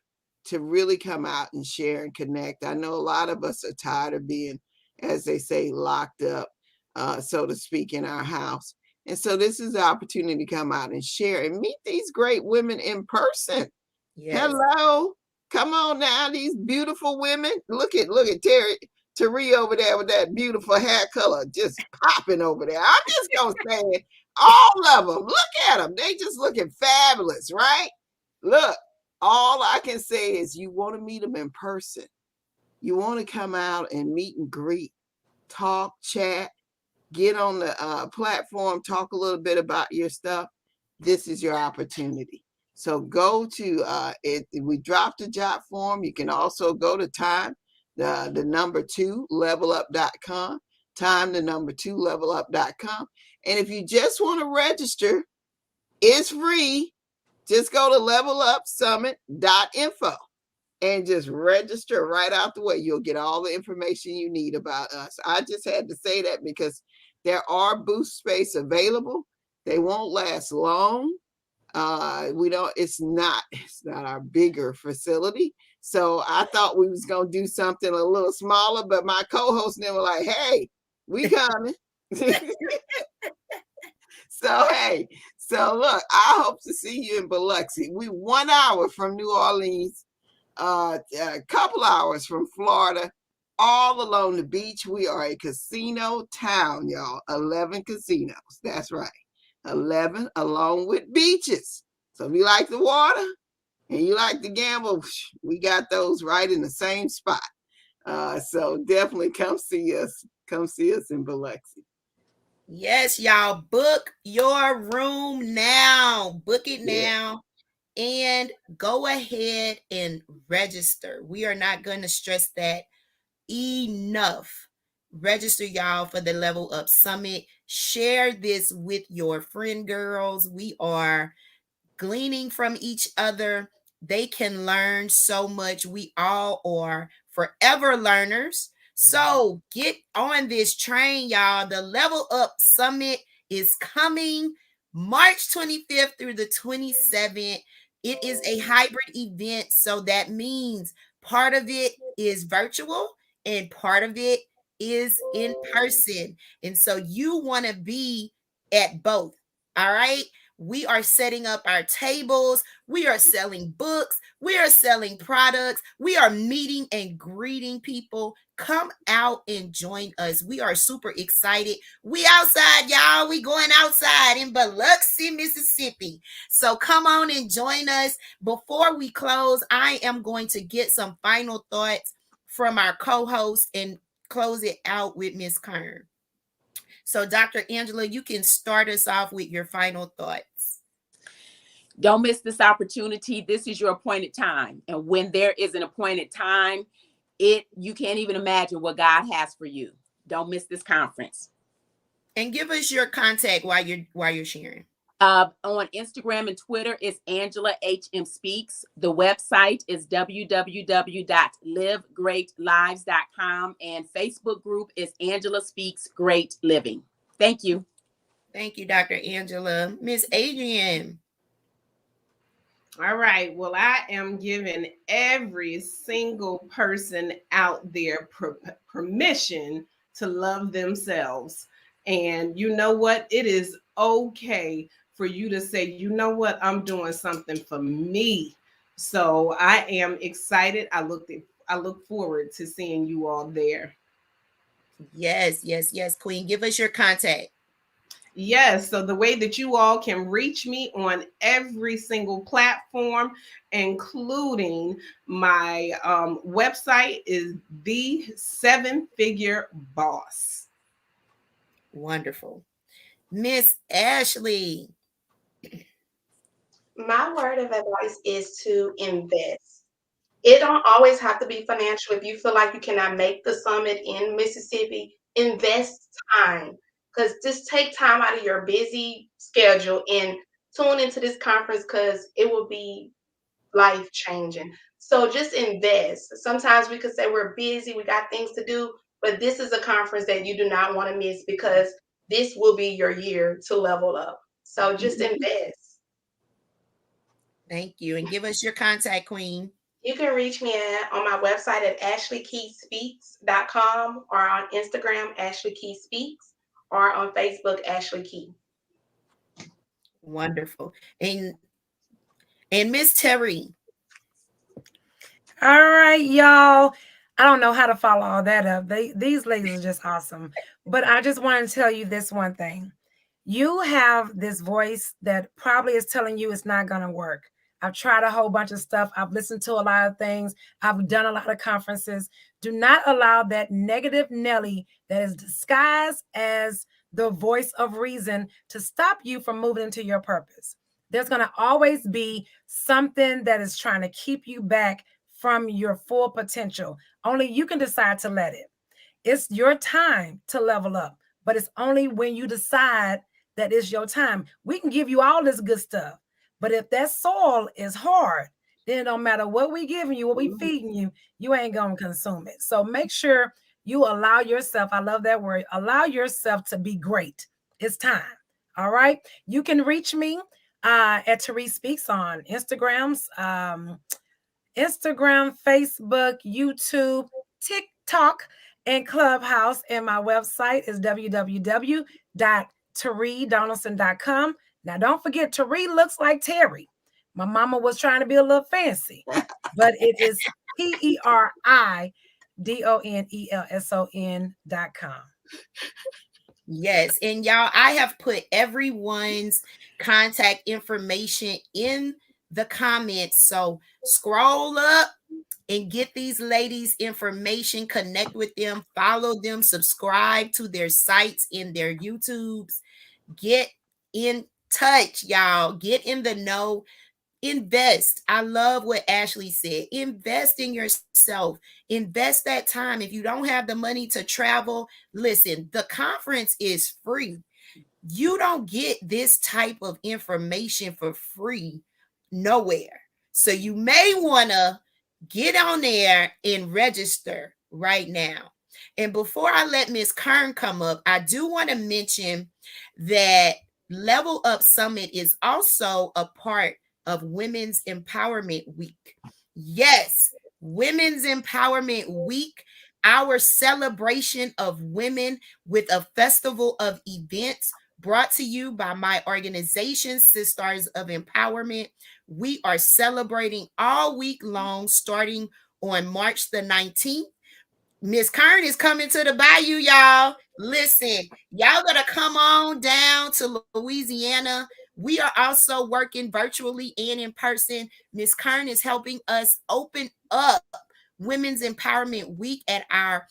to really come out and share and connect. I know a lot of us are tired of being, as they say, locked up, so to speak, in our house. And so this is the opportunity to come out and share and meet these great women in person. Yes. Hello. Come on now, these beautiful women. Look at Terry over there with that beautiful hair color just popping over there. I'm just going to say it. All of them. Look at them. They just looking fabulous, right? Look, all I can say is you want to meet them in person. You want to come out and meet and greet, talk, chat, get on the platform, talk a little bit about your stuff. This is your opportunity. So go to it. We dropped a job form. You can also go to time, the number 2 levelup.com, time, the number 2 levelup.com. And if you just want to register, it's free. Just go to levelupsummit.info and just register right out the way. You'll get all the information you need about us. I just had to say that because there are booth space available. They won't last long. It's not our bigger facility. So I thought we was going to do something a little smaller, but my co-hosts then were like, hey, we coming. So look, I hope to see you in Biloxi. We 1 hour from New Orleans, a couple hours from Florida, all along the beach. We are a casino town, y'all. 11 casinos. That's right. 11 along with beaches. So if you like the water and you like to gamble, we got those right in the same spot. So definitely come see us. Come see us in Biloxi. Yes, y'all, book your room now. Book it now and go ahead and register. We are not going to stress that enough. Register, y'all, for the Level Up Summit. Share this with your friend girls. We are gleaning from each other. They can learn so much. We all are forever learners. So get on this train, y'all. The Level Up Summit is coming March 25th through the 27th It is a hybrid event, so that means part of it is virtual and part of it is in person. And so you want to be at both. All right. We are setting up our tables. We are selling books. We are selling products. We are meeting and greeting people. Come out and join us. We are super excited. We outside, y'all. We going outside in Biloxi, Mississippi. So come on and join us. Before we close, I am going to get some final thoughts from our co-host and close it out with Miss Kern. So, Dr. Angela, you can start us off with your final thoughts. Don't miss this opportunity. This is your appointed time. And when there is an appointed time, you can't even imagine what God has for you. Don't miss this conference. And give us your contact while you're sharing. On Instagram and Twitter is Angela HM Speaks. The website is www.livegreatlives.com, and Facebook group is Angela Speaks Great Living. Thank you. Thank you, Dr. Angela. Miss Adrienne. All right. Well, I am giving every single person out there permission to love themselves. And you know what? It is okay for you to say, you know what? I'm doing something for me. So I am excited. I look forward to seeing you all there. Yes, Queen. Give us your contact. Yes. So the way that you all can reach me on every single platform, including my website, is The 7-Figure Boss. Wonderful. Miss Ashley. My word of advice is to invest. It don't always have to be financial. If you feel like you cannot make the summit in Mississippi, invest time. Because just take time out of your busy schedule and tune into this conference, because it will be life changing. So just invest. Sometimes we could say we're busy, we got things to do, but this is a conference that you do not want to miss, because this will be your year to level up. So just invest. Thank you. And give us your contact, Queen. You can reach me on my website at ashleykeyspeaks.com, or on Instagram, Ashley Key Speaks, or on Facebook, Ashley Key. Wonderful. And Miss Terry. All right, y'all. I don't know how to follow all that up. These ladies are just awesome. But I just want to tell you this one thing. You have this voice that probably is telling you it's not going to work. I've tried a whole bunch of stuff. I've listened to a lot of things. I've done a lot of conferences. Do not allow that negative Nelly that is disguised as the voice of reason to stop you from moving into your purpose. There's going to always be something that is trying to keep you back from your full potential. Only you can decide to let it. It's your time to level up, but it's only when you decide that it's your time. We can give you all this good stuff, but if that soil is hard, then it don't matter what we giving you, what we feeding you, you ain't going to consume it. So make sure you allow yourself, I love that word, allow yourself to be great. It's time. All right. You can reach me at Therese Speaks on Instagrams, Instagram, Facebook, YouTube, TikTok, and Clubhouse. And my website is www.TerryDonaldson.com. Now, don't forget, Terry looks like Terry. My mama was trying to be a little fancy, but it is TerryDonelson.com. Yes. And y'all, I have put everyone's contact information in the comments. So scroll up and get these ladies' information, connect with them, follow them, subscribe to their sites in their YouTubes. Get in touch, y'all. Get in the know. Invest. I love what Ashley said. Invest in yourself. Invest that time. If you don't have the money to travel, listen, the conference is free. You don't get this type of information for free nowhere. So you may want to get on there and register right now. And before I let Ms. Kern come up, I do want to mention that Level Up Summit is also a part of Women's Empowerment Week. Yes, Women's Empowerment Week, our celebration of women with a festival of events brought to you by my organization, Sisters of Empowerment. We are celebrating all week long, starting on March the 19th. Miss Kern is coming to the bayou, y'all. Listen, y'all gotta come on down to Louisiana. We are also working virtually and in person. Miss Kern is helping us open up Women's Empowerment Week at our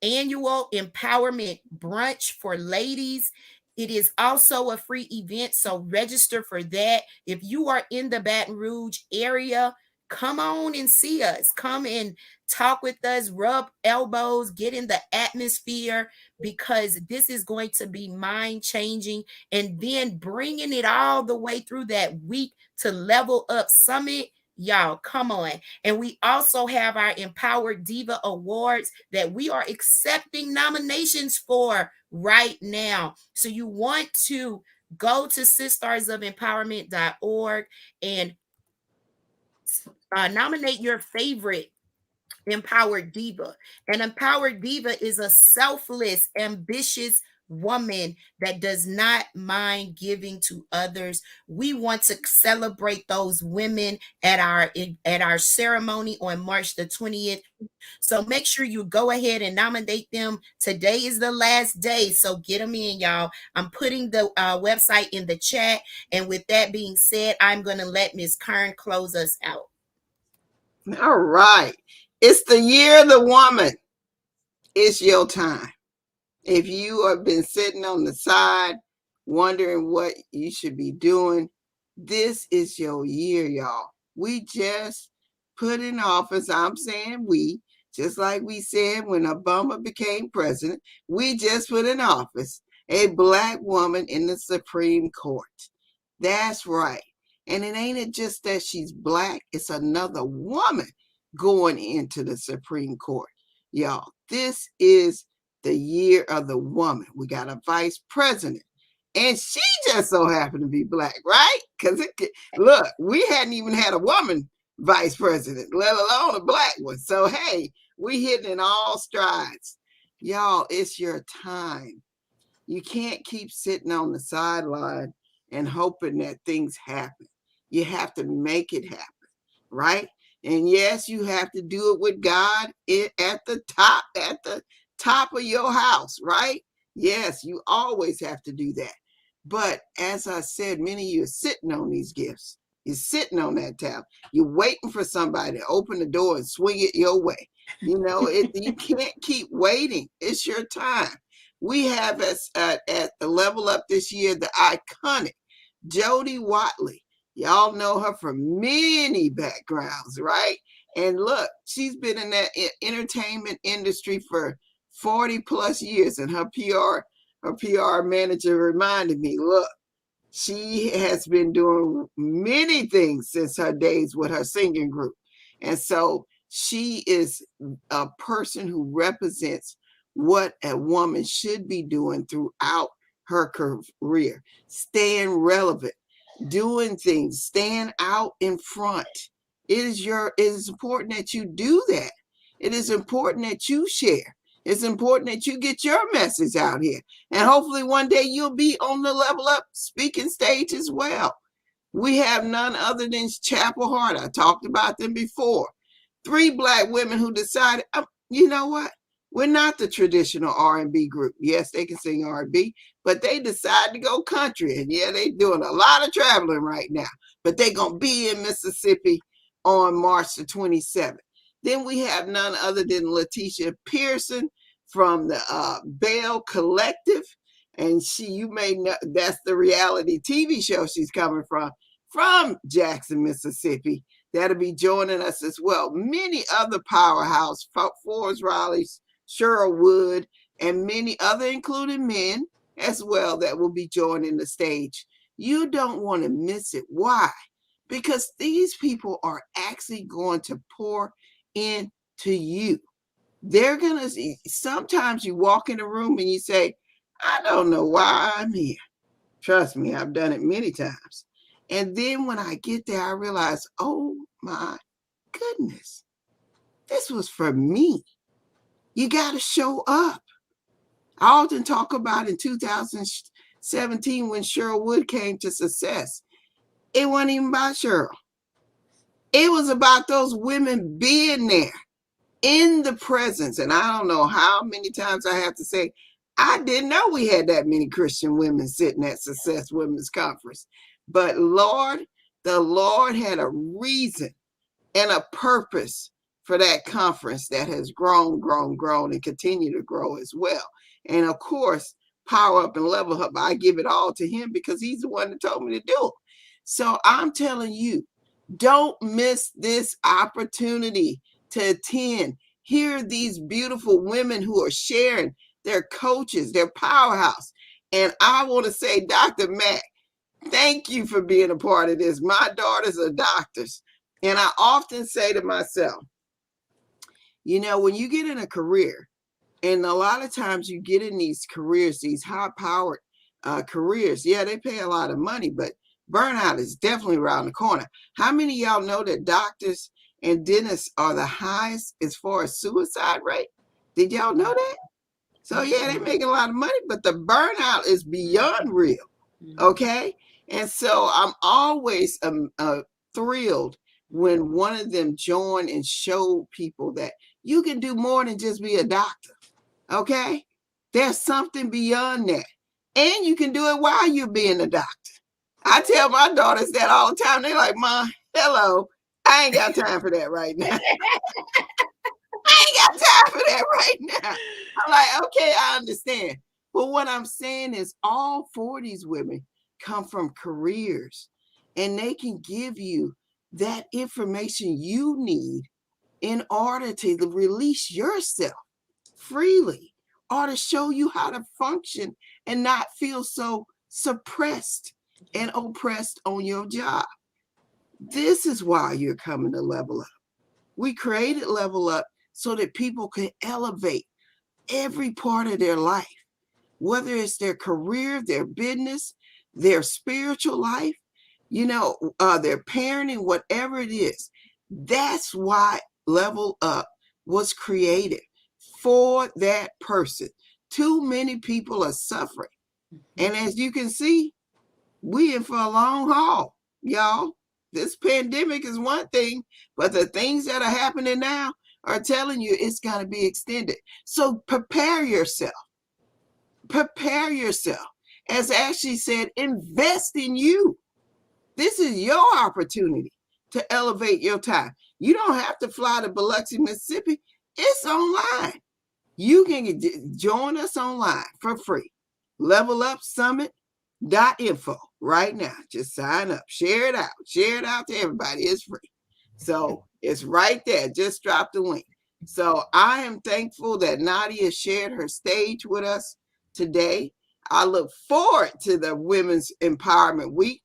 annual empowerment brunch for ladies. It is also a free event, so register for that. If you are in the Baton Rouge area, come on and see us. Come and talk with us, rub elbows, get in the atmosphere, because this is going to be mind changing. And then bringing it all the way through that week to Level Up Summit. Y'all, come on. And we also have our Empowered Diva Awards that we are accepting nominations for right now. So you want to go to sistersofempowerment.org and nominate your favorite Empowered Diva. An Empowered Diva is a selfless, ambitious woman that does not mind giving to others. We want to celebrate those women at our ceremony on March the 20th. So make sure you go ahead and nominate them. Today is the last day, so get them in, y'all. I'm putting the website in the chat. And with that being said, I'm going to let Ms. Kern close us out. All right. It's the year of the woman. It's your time. If you have been sitting on the side wondering what you should be doing, this is your year, y'all. We just put in office, I'm saying we, just like we said when Obama became president, we just put in office a Black woman in the Supreme Court. That's right. And it ain't just that she's Black, it's another woman going into the Supreme Court. Y'all, this is the year of the woman. We got a vice president, and she just so happened to be Black, right? Because look, we hadn't even had a woman vice president, let alone a Black one. So hey, we hitting in all strides. Y'all, it's your time. You can't keep sitting on the sideline and hoping that things happen. You have to make it happen, right? And yes, you have to do it with God at the top of your house, right? Yes, you always have to do that. But as I said, many of you are sitting on these gifts. You're sitting on that talent. You're waiting for somebody to open the door and swing it your way. You know, you can't keep waiting. It's your time. We have at the Level Up this year, the iconic Jody Watley. Y'all know her from many backgrounds, right? And look, she's been in that entertainment industry for 40 plus years, and her PR manager reminded me, look, she has been doing many things since her days with her singing group. And so she is a person who represents what a woman should be doing throughout her career, staying relevant, doing things, stand out in front. It is important that you do that. It is important that you share. It's important that you get your message out here. And hopefully one day you'll be on the Level Up speaking stage as well. We have none other than Chapel Hart. I talked about them before. 3 Black women who decided, you know what? We're not the traditional R&B group. Yes, they can sing R&B, but they decided to go country. And yeah, they're doing a lot of traveling right now, but they're going to be in Mississippi on March the 27th. Then we have none other than Letitia Pearson from the Bell Collective. And you may know, that's the reality TV show she's coming from Jackson, Mississippi. That'll be joining us as well. Many other powerhouse, Forrest Riley's, Cheryl Wood, and many other, including men as well, that will be joining the stage. You don't want to miss it. Why? Because these people are actually going to pour into you. They're going to see, sometimes you walk in a room and you say, I don't know why I'm here. Trust me, I've done it many times. And then when I get there, I realize, oh my goodness, this was for me. You got to show up. I often talk about in 2017 when Cheryl Wood came to Success. It wasn't even about Cheryl. It was about those women being there in the presence. And I don't know how many times I have to say, I didn't know we had that many Christian women sitting at Success Women's Conference. But Lord, the Lord had a reason and a purpose for that conference that has grown and continue to grow as well. And of course, Power Up and Level Up, I give it all to him because he's the one that told me to do it. So I'm telling you, don't miss this opportunity to attend. Hear these beautiful women who are sharing their coaches, their powerhouse. And I want to say, Dr. Mack, thank you for being a part of this. My daughters are doctors. And I often say to myself, you know, when you get in a career, and a lot of times you get in these careers, these high-powered careers, yeah, they pay a lot of money, but burnout is definitely around the corner. How many of y'all know that doctors and dentists are the highest as far as suicide rate? Did y'all know that? So yeah, they're making a lot of money, but the burnout is beyond real. Okay. And so I'm always thrilled when one of them join and show people that you can do more than just be a doctor. Okay. There's something beyond that. And you can do it while you're being a doctor. I tell my daughters that all the time. They're like, Mom, hello. I ain't got time for that right now. I ain't got time for that right now. I'm like, okay, I understand. But what I'm saying is all 4 of these women come from careers and they can give you that information you need in order to release yourself freely or to show you how to function and not feel so suppressed and oppressed on your job. This is why you're coming to Level Up. We created Level Up so that people can elevate every part of their life, whether it's their career, their business, their spiritual life, you know, their parenting, whatever it is. That's why Level Up was created, for that person. Too many people are suffering. And as you can see, we in for a long haul, y'all. This pandemic is one thing, but the things that are happening now are telling you it's going to be extended. So prepare yourself. Prepare yourself. As Ashley said, invest in you. This is your opportunity to elevate your time. You don't have to fly to Biloxi, Mississippi. It's online. You can join us online for free. levelupsummit.info right now. Just sign up. Share it out. Share it out to everybody. It's free. So it's right there. Just drop the link. So I am thankful that Nadia shared her stage with us today. I look forward to the Women's Empowerment Week.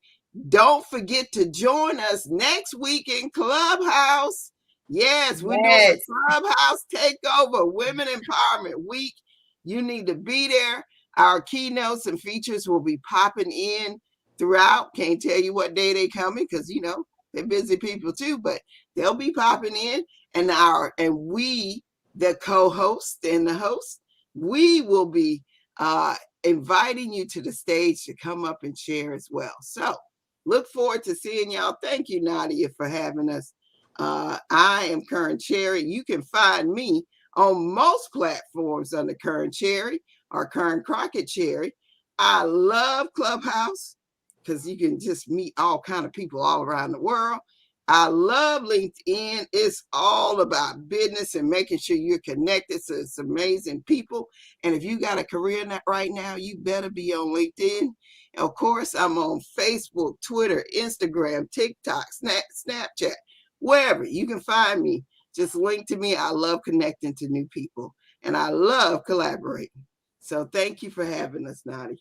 Don't forget to join us next week in Clubhouse. Yes, we're doing a Clubhouse takeover, Women Empowerment Week. You need to be there. Our keynotes and features will be popping in throughout. Can't tell you what day they coming because, you know, they're busy people too, but they'll be popping in. And we, the co-host and the host, we will be inviting you to the stage to come up and share as well. So look forward to seeing y'all. Thank you, Nadia, for having us. I am Kern Cherry. You can find me on most platforms under Kern Cherry or Kern Crockett Cherry. I love Clubhouse because you can just meet all kind of people all around the world. I love LinkedIn. It's all about business and making sure you're connected to some amazing people. And if you got a career right now, you better be on LinkedIn. Of course, I'm on Facebook, Twitter, Instagram, TikTok, Snapchat, wherever you can find me. Just link to me. I love connecting to new people and I love collaborating. So thank you for having us, Nadia.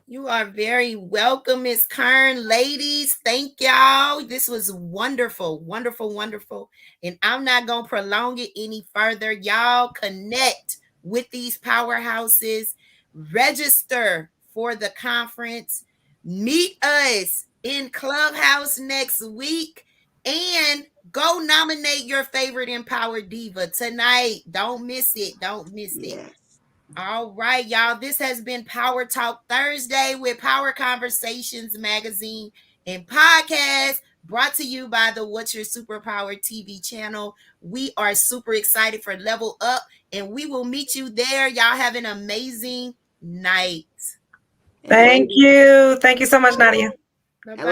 You are very welcome, Ms. Kern. Ladies, thank y'all. This was wonderful, wonderful, wonderful. And I'm not going to prolong it any further. Y'all connect with these powerhouses. Register for the conference. Meet us in Clubhouse next week. And go nominate your favorite Empowered Diva tonight. Don't miss it. Don't miss it. Yes. All right, y'all. This has been Power Talk Thursday with Power Conversations magazine and podcast, brought to you by the What's Your Superpower TV channel. We are super excited for Level Up, and we will meet you there. Y'all have an amazing night. Thank you. Thank you so much, Nadia. Bye-bye.